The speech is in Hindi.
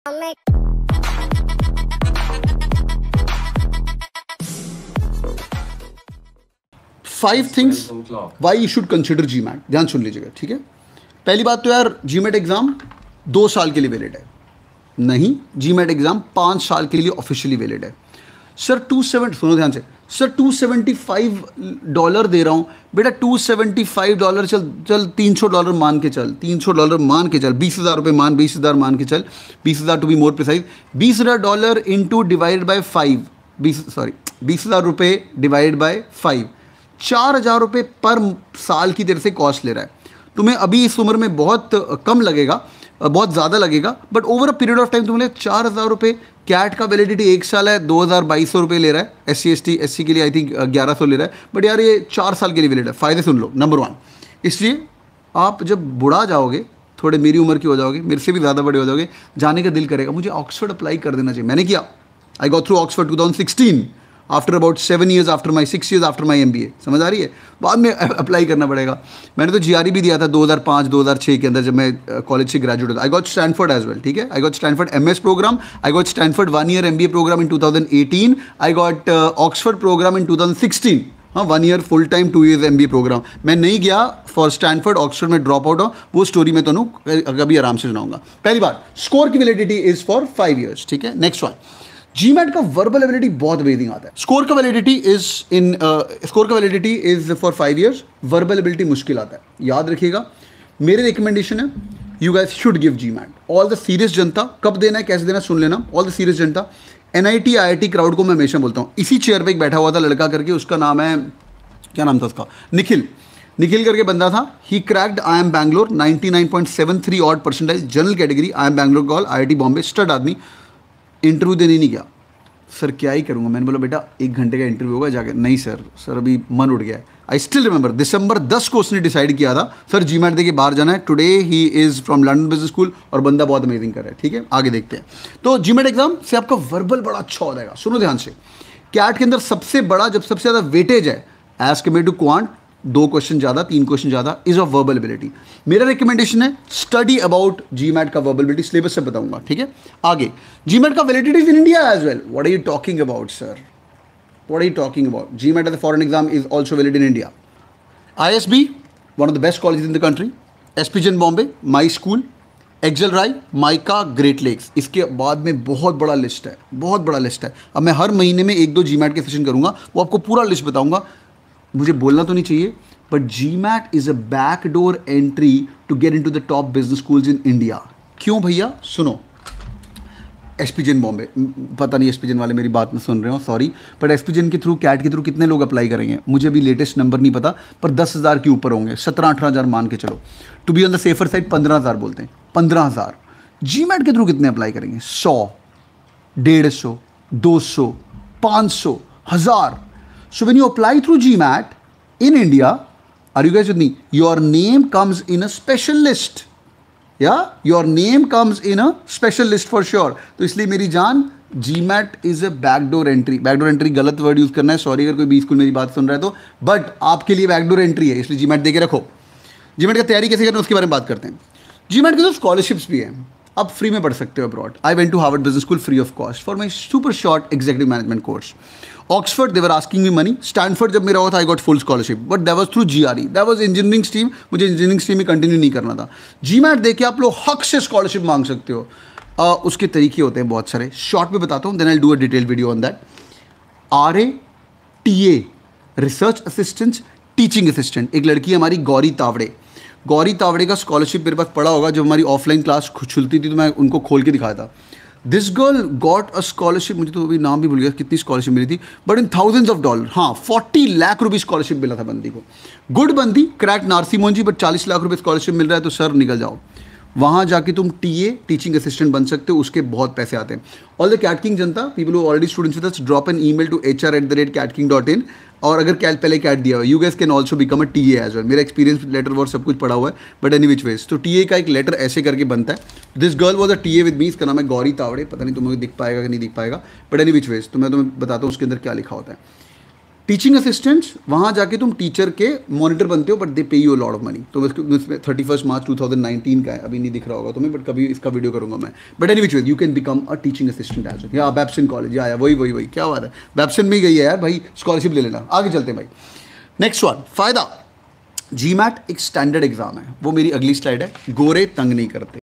5 things why you should consider GMAT. ध्यान सुन लीजिएगा, ठीक है। पहली बात तो यार, जीमैट एग्जाम 2 साल के लिए वैलिड है। नहीं, जीमैट एग्जाम 5 साल के लिए ऑफिशियली वैलिड है। सर सुनो ध्यान से, सर $275 दे रहा हूँ। बेटा $275 चल $300 मान के चल, $300 मान के चल, 20,000 रुपये मान, 20,000 मान के चल, 20,000 to be more precise, $20,000 into divide by 5, 20,000 रुपये डिवाइड बाई 5, 4,000 रुपये पर साल की तेरे से कॉस्ट ले रहा है। तुम्हें अभी इस उम्र में बहुत कम लगेगा, बहुत ज़्यादा लगेगा, but over a period of time तुम्हें 4,000 रुपये। कैट का वैलिडिटी 1 साल है, 2,2200 रुपये ले रहा है। SC के लिए आई थिंक 1,100 ले रहा है, बट यार ये 4 साल के लिए वैलिड है। फ़ायदे सुन लो। नंबर 1, इसलिए आप जब बुढ़ा जाओगे, थोड़े मेरी उम्र के हो जाओगे, मेरे से भी ज़्यादा बड़े हो जाओगे, जाने का दिल करेगा मुझे ऑक्सफोर्ड अप्लाई कर देना चाहिए। मैंने किया, I go through Oxford 2016 after about 7 years after my 6 years after my MBA। समझ आ रही है? बाद में अप्लाई करना पड़ेगा। मैंने तो GRE भी दिया था 2005-2006 के अंदर, जब मैं कॉलेज से ग्रेजुएट था। I got Stanford as well, ठीक है। I got Stanford MS programme, I got Stanford 1 year MBA programme in 2018, I got Oxford programme in 2016। हाँ, 1 year full time, 2 years MBA programme. मैं नहीं गया फॉर स्टैनफोर्ड, ऑक्सफोर्ड में ड्रॉप आउट हो, वो स्टोरी मैं तो कभी आराम से सुनाऊंगा। पहली बात, स्कोर की वैलिडिटी इज फॉर 5 years, ठीक है। नेक्स्ट वन, जीमैट का वर्बल एबिलिटी बहुत अमेजिंग आता है। स्कोर का validity is for 5 years, verbal ability मुश्किल आता है। याद रखिएगा, मेरे रिकमेंडेशन है, you guys should give GMAT. All the serious जनता, कब देना है कैसे देना सुन लेना। All the serious Janata, NIT IIT crowd को मैं हमेशा बोलता हूँ, इसी चेयर पे एक बैठा हुआ था लड़का करके, उसका नाम है, क्या नाम था उसका, निखिल करके बंदा था। He cracked IIM Bangalore 99.73 odd percentiles, general category, IIM Bangalore call, IIT Bombay, stud आदमी। इंटरव्यू देने नहीं गया। सर क्या ही करूँगा, मैंने बोला बेटा 1 घंटे का इंटरव्यू होगा जाके। नहीं सर अभी मन उठ गया है। आई स्टिल रिमेंबर, दिसंबर 10 को उसने डिसाइड किया था सर जीमैट दे के बाहर जाना है। Today he is from London business school और बंदा बहुत अमेजिंग कर रहा है, ठीक है। आगे देखते हैं। तो जीमैट एग्जाम से आपका वर्बल बड़ा अच्छा हो जाएगा। सुनो ध्यान से, कैट के अंदर सबसे बड़ा, जब सबसे ज़्यादा वेटेज है as compare to quant, 2 question ज़्यादा, 3 क्वेश्चन ज़्यादा, इज ऑफ वर्बल एबिलिटी। मेरा रिकमेंडेशन है स्टडी अबाउट जीमैट का वर्बल एबिलिटी, सिलेबस से बताऊंगा, ठीक है। आगे, जीमैट का validity is in India as well. What are you talking about sir, what are you talking about? GMAT as a foreign exam is also valid in India. ISB, one of the best college in the country, SPGN Bombay, my school, XLRI, MICA, Great Lakes. इसके बाद में बहुत बड़ा लिस्ट है, बहुत बड़ा लिस्ट है। अब मैं हर महीने में 1-2 जीमैट के सेशन करूंगा, वो आपको पूरा लिस्ट बताऊंगा। मुझे बोलना तो नहीं चाहिए, but GMAT is a backdoor entry to get into the top business schools in India. क्यों भैया? सुनो, SPGN बॉम्बे, पता नहीं SPGN वाले मेरी बात में सुन रहे हो, सॉरी, बट SPGN के थ्रू, कैट के थ्रू कितने लोग अप्लाई करेंगे मुझे अभी लेटेस्ट नंबर नहीं पता, पर 10,000 के ऊपर होंगे, 17-18,000 मान के चलो। To be on the safer side 15,000 बोलते हैं, 15,000। जीमैट के थ्रू कितने अप्लाई करेंगे? 100, 150, 200, 500, 1000। So when you apply through GMAT in India, are you guys with me? Your name comes in a special list. Yeah, your name comes in a special list for sure. तो इसलिए मेरी जान, GMAT is a backdoor entry. Backdoor entry गलत वर्ड यूज करना है, सॉरी अगर कोई भी स्कूल मेरी बात सुन रहा है तो, बट आपके लिए backdoor entry है, इसलिए GMAT दे के रखो। GMAT की तैयारी कैसे करना है उसके बारे में बात करते हैं। GMAT के तो स्कॉलरशिप्स भी हैं, आप फ्री में पढ़ सकते हो abroad. I went to Harvard business school free of cost for my super short executive management course. Oxford they were asking me money. Stanford जब मेरा हुआ था I got full scholarship, but that was through GRE, that was engineering stream, मुझे इंजीनियरिंग स्ट्रीम में कंटिन्यू नहीं करना था। जीमैट देखिए आप लोग हक से स्कॉलरशिप मांग सकते हो। उसके तरीके होते हैं बहुत सारे, शॉर्ट में बताता हूँ, then I do a detail video on that. RA, TA, research assistant, teaching assistant. एक लड़की है हमारी गौरी तावड़े का स्कॉलरशिप मेरे पास पड़ा होगा, जब हमारी ऑफलाइन क्लास खुलती थी तो मैं उनको खोल के दिखाया था। This girl got a scholarship, मुझे तो अभी नाम भी भूल गया कितनी स्कॉलरशिप मिली थी, but in thousands of dollar. हाँ, 40 लाख रुपये स्कॉलरशिप मिला था बंदी को। गुड बंदी, क्रैक नारसी मोंजी, बट 40 लाख रुपये स्कॉलरशिप मिल रहा है तो सर निकल जाओ। वहाँ जाके तुम TA, टीचिंग असिस्टेंट बन सकते हो, उसके बहुत पैसे आते हैं। ऑल द कैट किंग जनता, people who already students with us, drop an email to HR@catking.in। और अगर पहले कैट दिया हुआ, you guys can also become a TA as well. मेरा एक्सपीरियंस लेटर और सब कुछ पड़ा हुआ है, बट एनी विच वेज। तो TA का एक लेटर ऐसे करके बनता है। This girl was a TA with me, इसका नाम है गौरी तावड़े, पता नहीं तुम्हें दिख पाएगा कि नहीं दिख पाएगा, बट एनी विच वेज तो मैं तुम्हें बताता हूँ उसके अंदर क्या लिखा होता है। टीचिंग असिस्टेंट्स, वहाँ जाके तुम टीचर के मॉनिटर बनते हो, बट दे पे यू लॉट ऑफ मनी। तो इसमें 31 मार्च 2019 का है, अभी नहीं दिख रहा होगा तुम्हें, बट कभी इसका वीडियो करूंगा मैं। But any which way you can become a teaching assistant as या बैप्सन कॉलेज, या वही क्या बात है, बैप्सन में ही गई है यार भाई, स्कॉलरशिप ले लेना। आगे चलते हैं भाई, नेक्स्ट वन, फायदा। जीमैट एक स्टैंडर्ड एग्जाम है, वो मेरी अगली स्लाइड है। गोरे तंग नहीं करते,